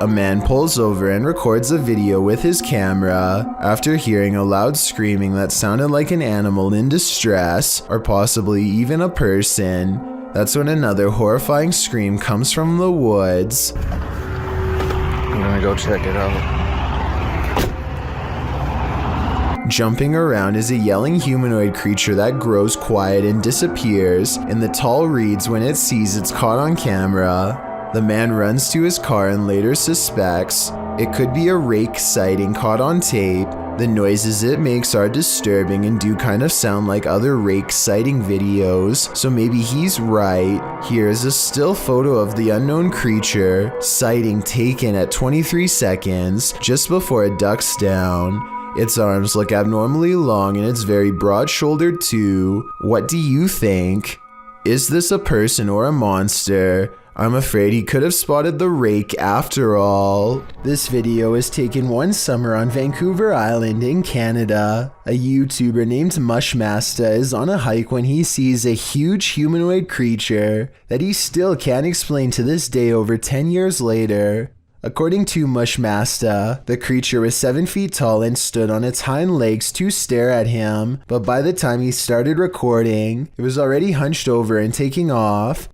A man pulls over and records a video with his camera after hearing a loud screaming that sounded like an animal in distress, or possibly even a person. That's when another horrifying scream comes from the woods. I'm gonna go check it out. Jumping around is a yelling humanoid creature that grows quiet and disappears in the tall reeds when it sees it's caught on camera. The man runs to his car and later suspects it could be a rake sighting caught on tape. The noises it makes are disturbing and do kind of sound like other rake sighting videos, so maybe he's right. Here's a still photo of the unknown creature sighting taken at 23 seconds just before it ducks down. Its arms look abnormally long and it's very broad-shouldered too. What do you think? Is this a person or a monster? I'm afraid he could have spotted the rake after all. This video was taken one summer on Vancouver Island in Canada. A YouTuber named Mush Master is on a hike when he sees a huge humanoid creature that he still can't explain to this day over 10 years later. According to Mush Master, the creature was 7 feet tall and stood on its hind legs to stare at him, but by the time he started recording, it was already hunched over and taking off.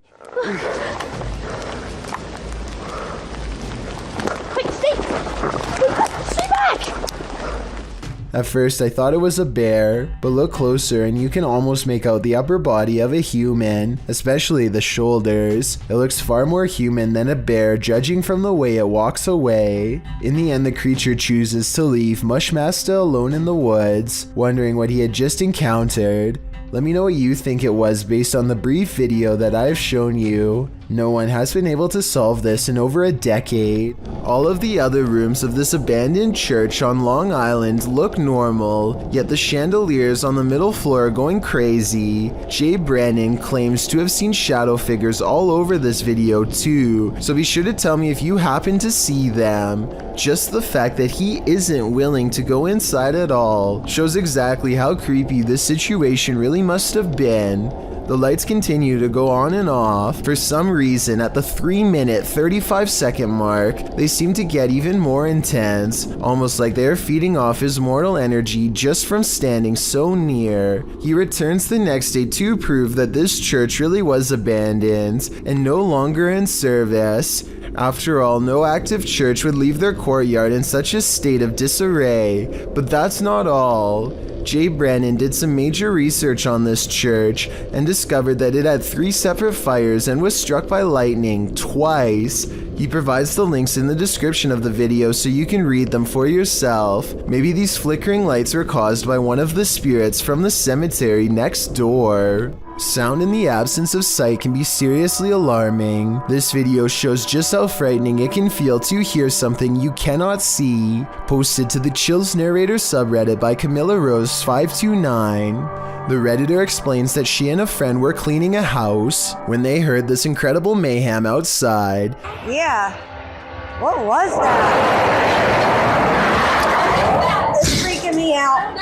At first I thought it was a bear, but look closer and you can almost make out the upper body of a human, especially the shoulders. It looks far more human than a bear judging from the way it walks away. In the end, the creature chooses to leave Mush Master alone in the woods, wondering what he had just encountered. Let me know what you think it was based on the brief video that I've shown you. No one has been able to solve this in over a decade. All of the other rooms of this abandoned church on Long Island look normal, yet the chandeliers on the middle floor are going crazy. Jay Brandon claims to have seen shadow figures all over this video too, so be sure to tell me if you happen to see them. Just the fact that he isn't willing to go inside at all shows exactly how creepy this situation really must have been. The lights continue to go on and off. For some reason, at the 3-minute 35-second mark, they seem to get even more intense, almost like they are feeding off his mortal energy just from standing so near. He returns the next day to prove that this church really was abandoned and no longer in service. After all, no active church would leave their courtyard in such a state of disarray. But that's not all. Jay Brandon did some major research on this church and discovered that it had 3 separate fires and was struck by lightning twice. He provides the links in the description of the video so you can read them for yourself. Maybe these flickering lights were caused by one of the spirits from the cemetery next door. Sound in the absence of sight can be seriously alarming. This video shows just how frightening it can feel to hear something you cannot see. Posted to the Chills Narrator subreddit by Camilla Rose 529. The Redditor explains that she and a friend were cleaning a house when they heard this incredible mayhem outside. Yeah, what was that? It's freaking me out.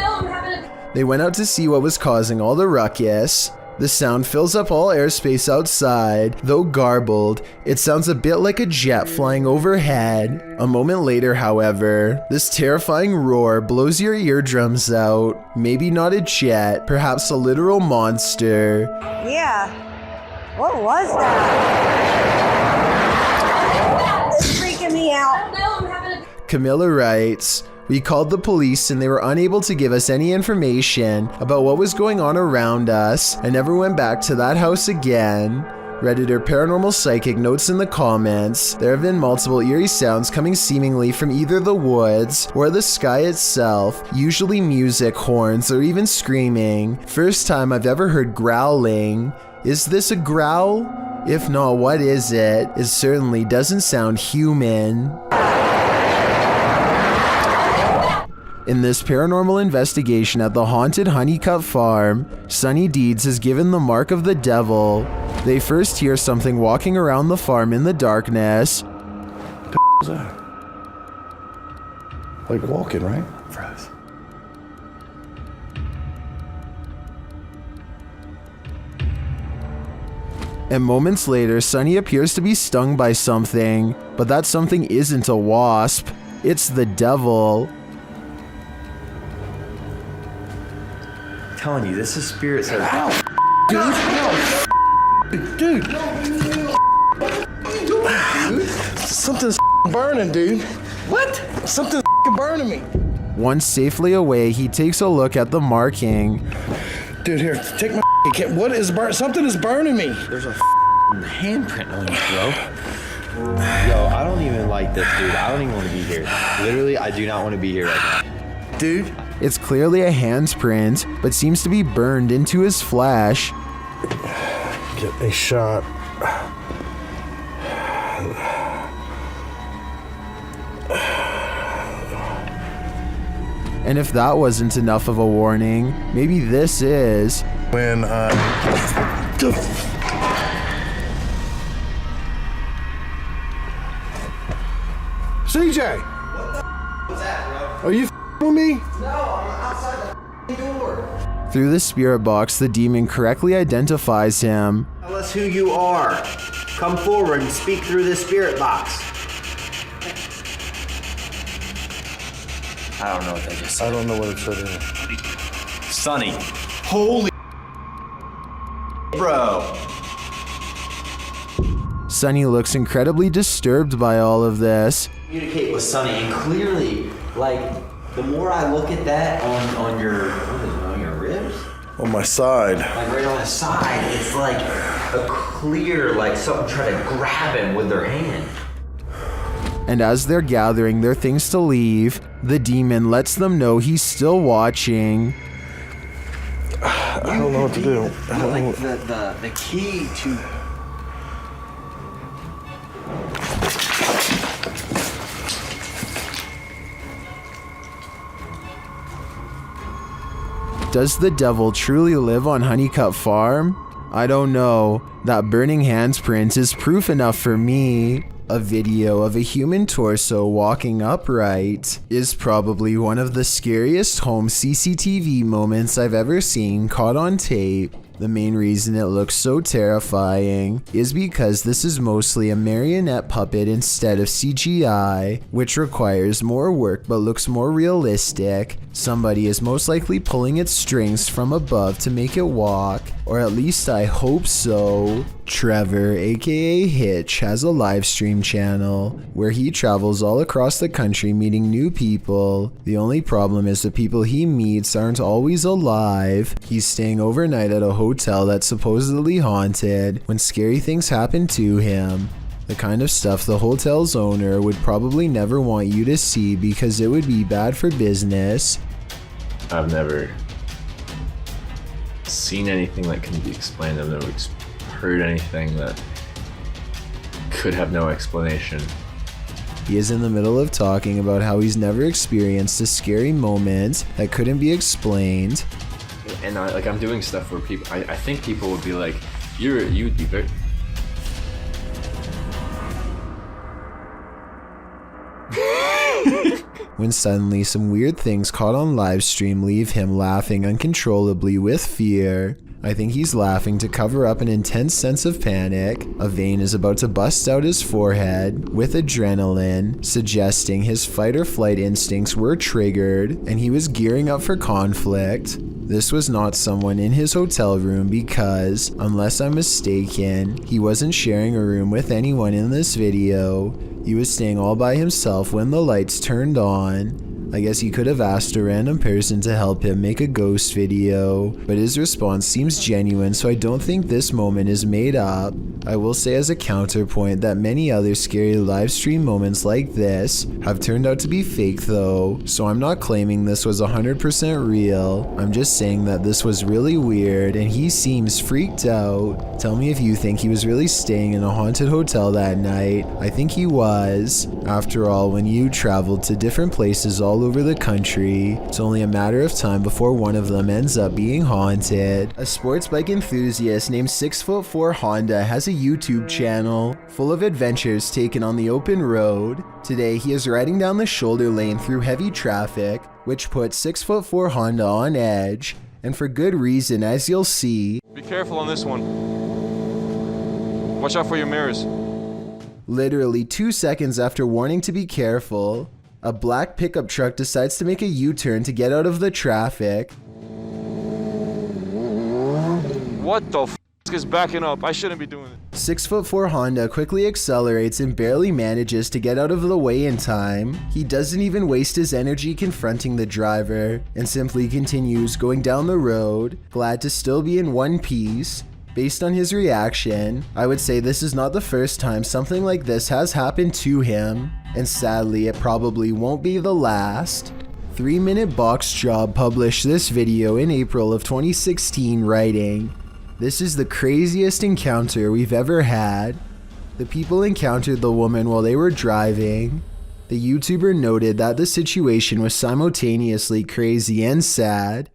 They went out to see what was causing all the ruckus. The sound fills up all airspace outside. Though garbled, it sounds a bit like a jet flying overhead. A moment later, however, this terrifying roar blows your eardrums out. Maybe not a jet, perhaps a literal monster. Yeah, what was that? It's freaking me out. Camilla writes, "We called the police and they were unable to give us any information about what was going on around us and never went back to that house again." Redditor Paranormal Psychic notes in the comments, there have been multiple eerie sounds coming seemingly from either the woods or the sky itself, usually music, horns, or even screaming. First time I've ever heard growling. Is this a growl? If not, what is it? It certainly doesn't sound human. In this paranormal investigation at the haunted Honeycutt Farm, Sunny Deeds is given the mark of the devil. They first hear something walking around the farm in the darkness. What was that? Like walking, right? Froze. And moments later, Sunny appears to be stung by something, but that something isn't a wasp. It's the devil. I'm telling you, this is spirit says. Dude. Something's burning, dude. What? Something's burning me. Once safely away, he takes a look at the marking. Dude, here, take my what is burning? Something is burning me. There's a handprint on you, bro. Yo, I don't even like this, dude. I don't even want to be here. Literally, I do not want to be here right now. Dude. It's clearly a handprint, but seems to be burned into his flesh. Get a shot. And if that wasn't enough of a warning, maybe this is. When CJ! What was that, bro? Are you with me? No, I'm outside the door. Through the spirit box, the demon correctly identifies him. Tell us who you are. Come forward and speak through this spirit box. I don't know what they just said. I don't know what it said either. Sonny. Holy bro. Sunny looks incredibly disturbed by all of this. Communicate with Sonny, and clearly, like, the more I look at that on your, what is it, on your ribs? On my side. Like right on the side, it's like a clear, like something trying to grab him with their hand. And as they're gathering their things to leave, the demon lets them know he's still watching. I don't know what to do. I don't know. Like the key to. Does the devil truly live on Honeycutt Farm? I don't know. That burning handprint is proof enough for me. A video of a human torso walking upright is probably one of the scariest home CCTV moments I've ever seen caught on tape. The main reason it looks so terrifying is because this is mostly a marionette puppet instead of CGI, which requires more work but looks more realistic. Somebody is most likely pulling its strings from above to make it walk, or at least I hope so. Trevor, aka Hitch, has a live stream channel where he travels all across the country meeting new people. The only problem is the people he meets aren't always alive. He's staying overnight at a hotel that's supposedly haunted when scary things happen to him. The kind of stuff the hotel's owner would probably never want you to see because it would be bad for business. I've never seen anything that can be explained. I've never heard anything that could have no explanation. He is in the middle of talking about how he's never experienced a scary moment that couldn't be explained. And I'm doing stuff where people, I think people would be like, you'd be very... When suddenly some weird things caught on live stream leave him laughing uncontrollably with fear. I think he's laughing to cover up an intense sense of panic. A vein is about to bust out his forehead with adrenaline, suggesting his fight or flight instincts were triggered and he was gearing up for conflict. This was not someone in his hotel room because, unless I'm mistaken, he wasn't sharing a room with anyone in this video. He was staying all by himself when the lights turned on. I guess he could have asked a random person to help him make a ghost video, but his response seems genuine, so I don't think this moment is made up. I will say as a counterpoint that many other scary livestream moments like this have turned out to be fake though, so I'm not claiming this was 100% real. I'm just saying that this was really weird and he seems freaked out. Tell me if you think he was really staying in a haunted hotel that night. I think he was. After all, when you traveled to different places all over the country, it's only a matter of time before one of them ends up being haunted. A sports bike enthusiast named 6'4" Honda has a YouTube channel full of adventures taken on the open road. Today he is riding down the shoulder lane through heavy traffic, which puts 6'4" Honda on edge, and for good reason, as you'll see. Be careful on this one. Watch out for your mirrors. Literally 2 seconds after warning to be careful, a black pickup truck decides to make a U-turn to get out of the traffic. What the f is backing up? I shouldn't be doing it. 6'4" Honda quickly accelerates and barely manages to get out of the way in time. He doesn't even waste his energy confronting the driver and simply continues going down the road, glad to still be in one piece. Based on his reaction, I would say this is not the first time something like this has happened to him, and sadly it probably won't be the last. 3-Minute Box Job published this video in April of 2016 writing, "This is the craziest encounter we've ever had. The people encountered the woman while they were driving. The YouTuber noted that the situation was simultaneously crazy and sad,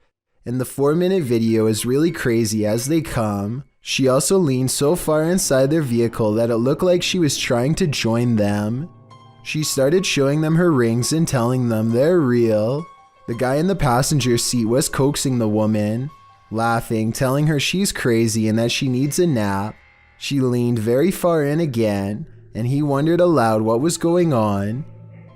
and the 4-minute video is really crazy as they come. She also leaned so far inside their vehicle that it looked like she was trying to join them. She started showing them her rings and telling them they're real. The guy in the passenger seat was coaxing the woman, laughing, telling her she's crazy and that she needs a nap. She leaned very far in again, and he wondered aloud what was going on.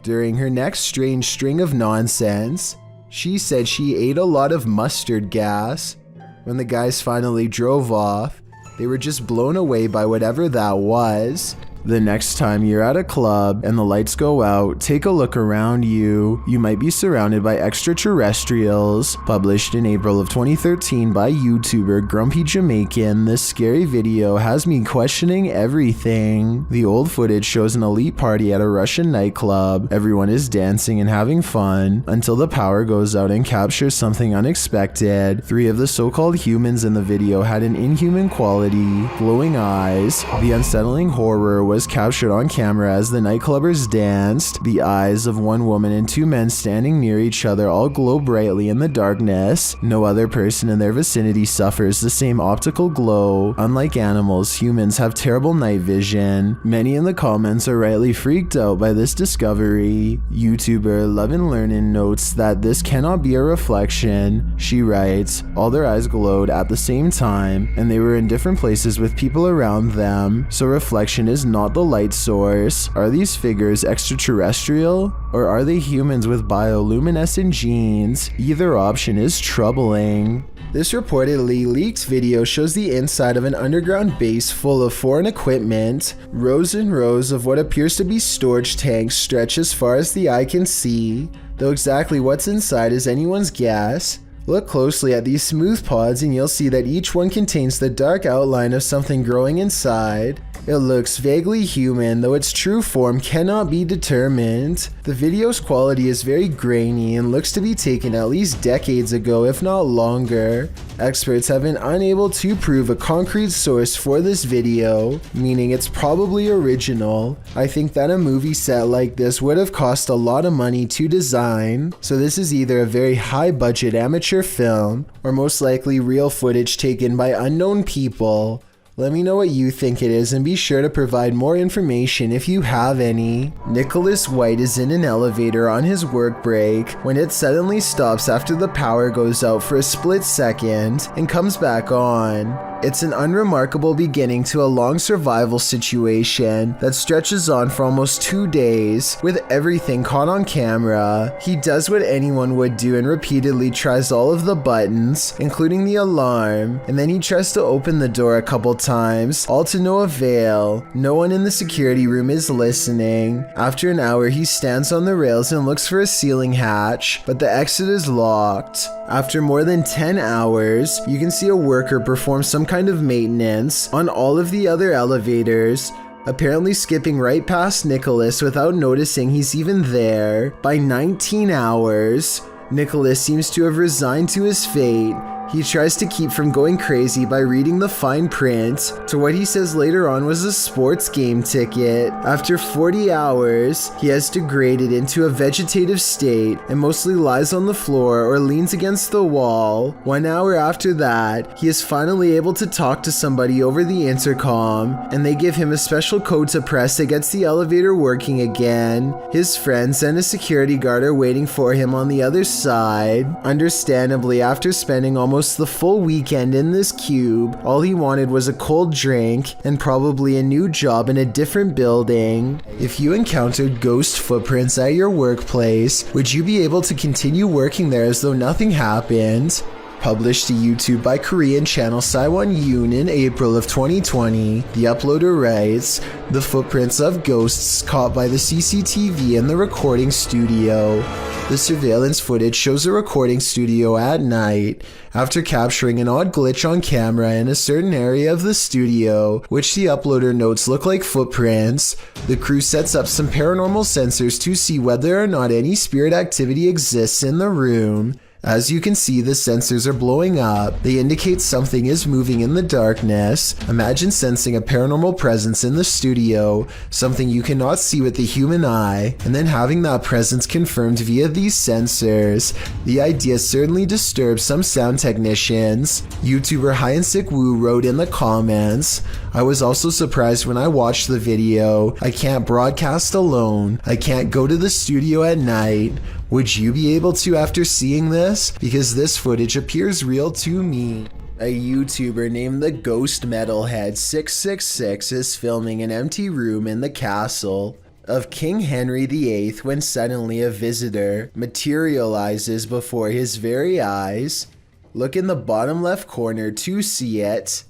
During her next strange string of nonsense, she said she ate a lot of mustard gas. When the guys finally drove off, they were just blown away by whatever that was. The next time you're at a club and the lights go out, take a look around you. You might be surrounded by extraterrestrials." Published in April of 2013 by YouTuber Grumpy Jamaican, this scary video has me questioning everything. The old footage shows an elite party at a Russian nightclub. Everyone is dancing and having fun until the power goes out and captures something unexpected. 3 of the so-called humans in the video had an inhuman quality, glowing eyes. The unsettling horror was captured on camera as the nightclubbers danced. The eyes of one woman and 2 men standing near each other all glow brightly in the darkness. No other person in their vicinity suffers the same optical glow. Unlike animals, humans have terrible night vision. Many in the comments are rightly freaked out by this discovery. YouTuber Love and Learnin notes that this cannot be a reflection. She writes, "All their eyes glowed at the same time, and they were in different places with people around them, so reflection is not the light source. Are these figures extraterrestrial? Or are they humans with bioluminescent genes? Either option is troubling." This reportedly leaked video shows the inside of an underground base full of foreign equipment. Rows and rows of what appears to be storage tanks stretch as far as the eye can see, though exactly what's inside is anyone's guess. Look closely at these smooth pods and you'll see that each one contains the dark outline of something growing inside. It looks vaguely human, though its true form cannot be determined. The video's quality is very grainy and looks to be taken at least decades ago, if not longer. Experts have been unable to prove a concrete source for this video, meaning it's probably original. I think that a movie set like this would have cost a lot of money to design, so this is either a very high budget amateur film, or most likely real footage taken by unknown people. Let me know what you think it is and be sure to provide more information if you have any. Nicholas White is in an elevator on his work break when it suddenly stops after the power goes out for a split second and comes back on. It's an unremarkable beginning to a long survival situation that stretches on for almost 2 days, with everything caught on camera. He does what anyone would do and repeatedly tries all of the buttons, including the alarm, and then he tries to open the door a couple times, all to no avail. No one in the security room is listening. After an hour, he stands on the rails and looks for a ceiling hatch, but the exit is locked. After more than 10 hours, you can see a worker perform some kind of maintenance on all of the other elevators, apparently skipping right past Nicholas without noticing he's even there. By 19 hours, Nicholas seems to have resigned to his fate. He tries to keep from going crazy by reading the fine print to what he says later on was a sports game ticket. After 40 hours, he has degraded into a vegetative state and mostly lies on the floor or leans against the wall. 1 hour after that, he is finally able to talk to somebody over the intercom, and they give him a special code to press that gets the elevator working again. His friends and a security guard are waiting for him on the other side. Understandably, after spending almost almost the full weekend in this cube. All he wanted was a cold drink and probably a new job in a different building. If you encountered ghost footprints at your workplace, would you be able to continue working there as though nothing happened? Published to YouTube by Korean channel Saiwon Yoon in April of 2020, the uploader writes, "The footprints of ghosts caught by the CCTV in the recording studio. The surveillance footage shows a recording studio at night. After capturing an odd glitch on camera in a certain area of the studio, which the uploader notes look like footprints, the crew sets up some paranormal sensors to see whether or not any spirit activity exists in the room. As you can see, the sensors are blowing up. They indicate something is moving in the darkness. Imagine sensing a paranormal presence in the studio, something you cannot see with the human eye, and then having that presence confirmed via these sensors. The idea certainly disturbs some sound technicians." YouTuber Hyansik Woo wrote in the comments, "I was also surprised when I watched the video. I can't broadcast alone. I can't go to the studio at night. Would you be able to after seeing this? Because this footage appears real to me." A YouTuber named the Ghost Metalhead 666 is filming an empty room in the castle of King Henry VIII when suddenly a visitor materializes before his very eyes. Look in the bottom left corner to see it.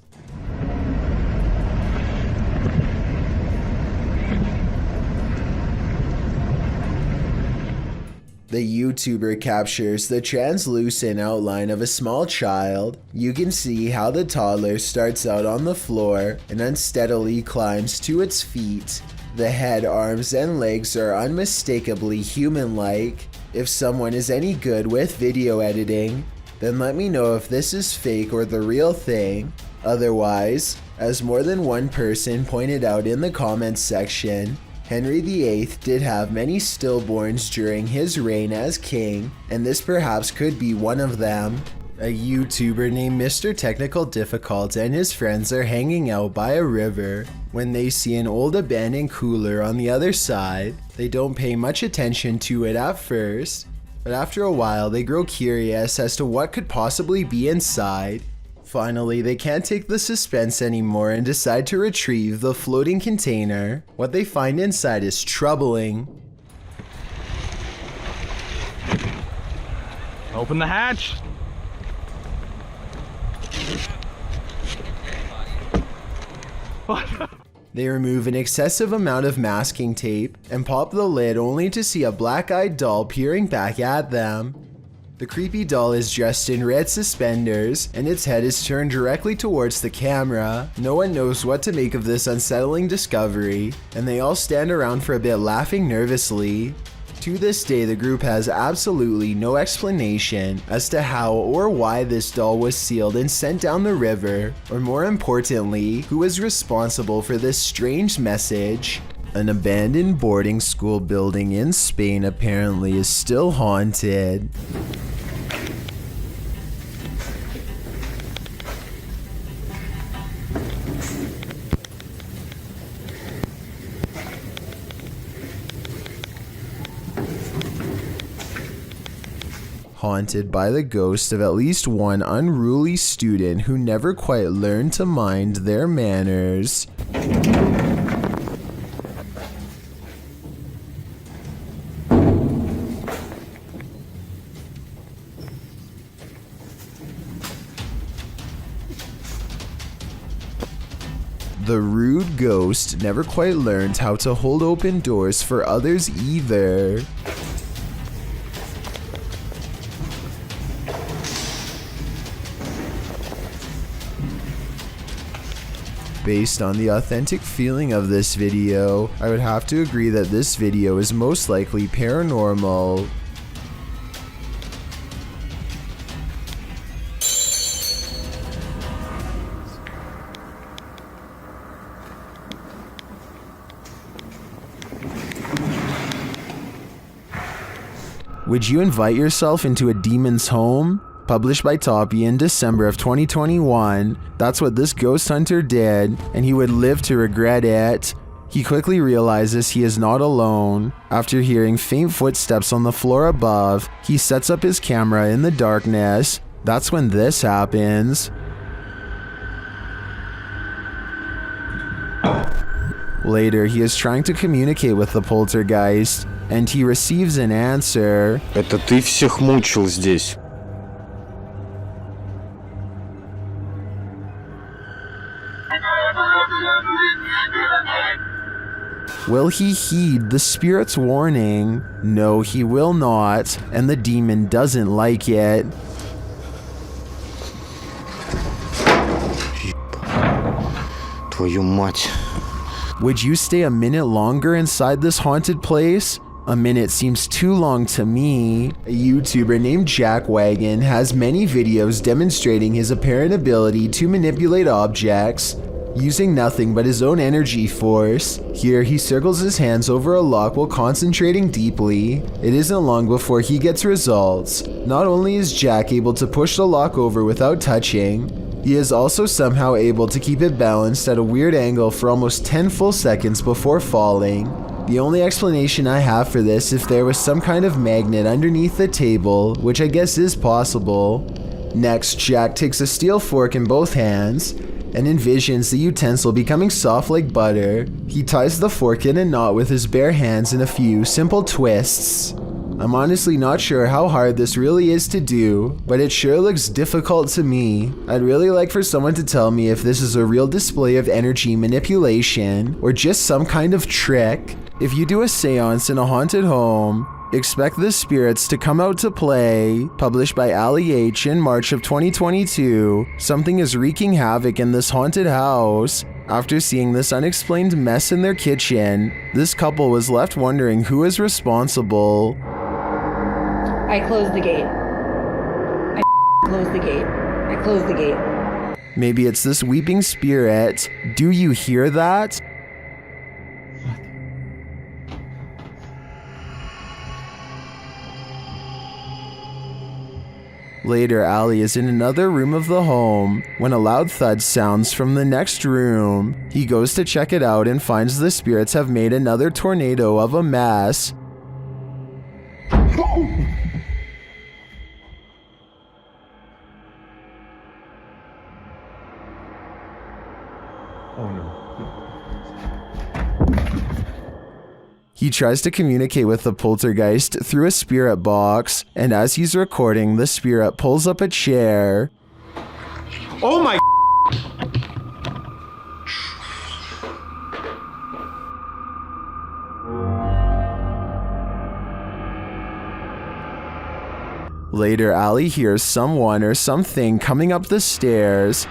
The YouTuber captures the translucent outline of a small child. You can see how the toddler starts out on the floor and unsteadily climbs to its feet. The head, arms, and legs are unmistakably human-like. If someone is any good with video editing, then let me know if this is fake or the real thing. Otherwise, as more than one person pointed out in the comments section, Henry VIII did have many stillborns during his reign as king, and this perhaps could be one of them. A YouTuber named Mr. Technical Difficult and his friends are hanging out by a river when they see an old abandoned cooler on the other side. They don't pay much attention to it at first, but after a while they grow curious as to what could possibly be inside. Finally, they can't take the suspense anymore and decide to retrieve the floating container. What they find inside is troubling. Open the hatch. They remove an excessive amount of masking tape and pop the lid only to see a black-eyed doll peering back at them. The creepy doll is dressed in red suspenders and its head is turned directly towards the camera. No one knows what to make of this unsettling discovery, and they all stand around for a bit laughing nervously. To this day, the group has absolutely no explanation as to how or why this doll was sealed and sent down the river, or more importantly, who is responsible for this strange message. An abandoned boarding school building in Spain apparently is still haunted. Haunted by the ghost of at least one unruly student who never quite learned to mind their manners. The rude ghost never quite learned how to hold open doors for others either. Based on the authentic feeling of this video, I would have to agree that this video is most likely paranormal. Would you invite yourself into a demon's home? Published by Toppy in December of 2021. That's what this ghost hunter did, and he would live to regret it. He quickly realizes he is not alone. After hearing faint footsteps on the floor above, he sets up his camera in the darkness. That's when this happens. Later, he is trying to communicate with the poltergeist, and he receives an answer. Это ты всех мучил здесь. Will he heed the spirit's warning? No, he will not, and the demon doesn't like it. Твою мать. Would you stay a minute longer inside this haunted place? A minute seems too long to me. A YouTuber named Jack Wagon has many videos demonstrating his apparent ability to manipulate objects using nothing but his own energy force. Here he circles his hands over a lock while concentrating deeply. It isn't long before he gets results. Not only is Jack able to push the lock over without touching, he is also somehow able to keep it balanced at a weird angle for almost 10 full seconds before falling. The only explanation I have for this is if there was some kind of magnet underneath the table, which I guess is possible. Next, Jack takes a steel fork in both hands and envisions the utensil becoming soft like butter. He ties the fork in a knot with his bare hands in a few simple twists. I'm honestly not sure how hard this really is to do, but it sure looks difficult to me. I'd really like for someone to tell me if this is a real display of energy manipulation or just some kind of trick. If you do a seance in a haunted home, expect the spirits to come out to play. Published by Ali H in March of 2022, something is wreaking havoc in this haunted house. After seeing this unexplained mess in their kitchen, this couple was left wondering who is responsible. I closed the gate. I closed the gate. I closed the gate. Maybe it's this weeping spirit. Do you hear that? Later, Ali is in another room of the home when a loud thud sounds from the next room. He goes to check it out and finds the spirits have made another tornado of a mess. Oh no. He tries to communicate with the poltergeist through a spirit box, and as he's recording, the spirit pulls up a chair. Oh my. Later, Ali hears someone or something coming up the stairs.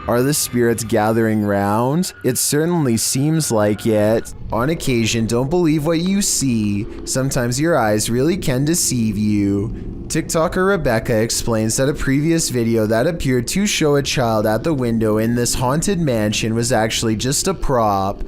Are the spirits gathering round? It certainly seems like it. On occasion, don't believe what you see. Sometimes your eyes really can deceive you. TikToker Rebecca explains that a previous video that appeared to show a child at the window in this haunted mansion was actually just a prop.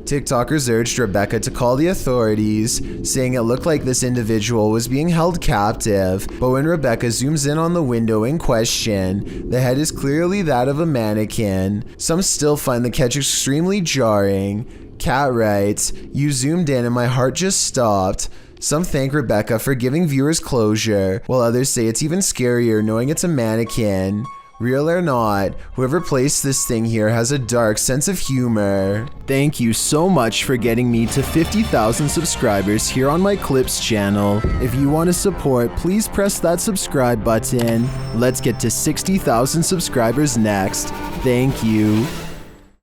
TikTokers urged Rebecca to call the authorities, saying it looked like this individual was being held captive, but when Rebecca zooms in on the window in question, the head is clearly that of a mannequin. Some still find the catch extremely jarring. Kat writes, "You zoomed in and my heart just stopped." Some thank Rebecca for giving viewers closure, while others say it's even scarier knowing it's a mannequin. Real or not, whoever placed this thing here has a dark sense of humor. Thank you so much for getting me to 50,000 subscribers here on my Clips channel. If you want to support, please press that subscribe button. Let's get to 60,000 subscribers next. Thank you.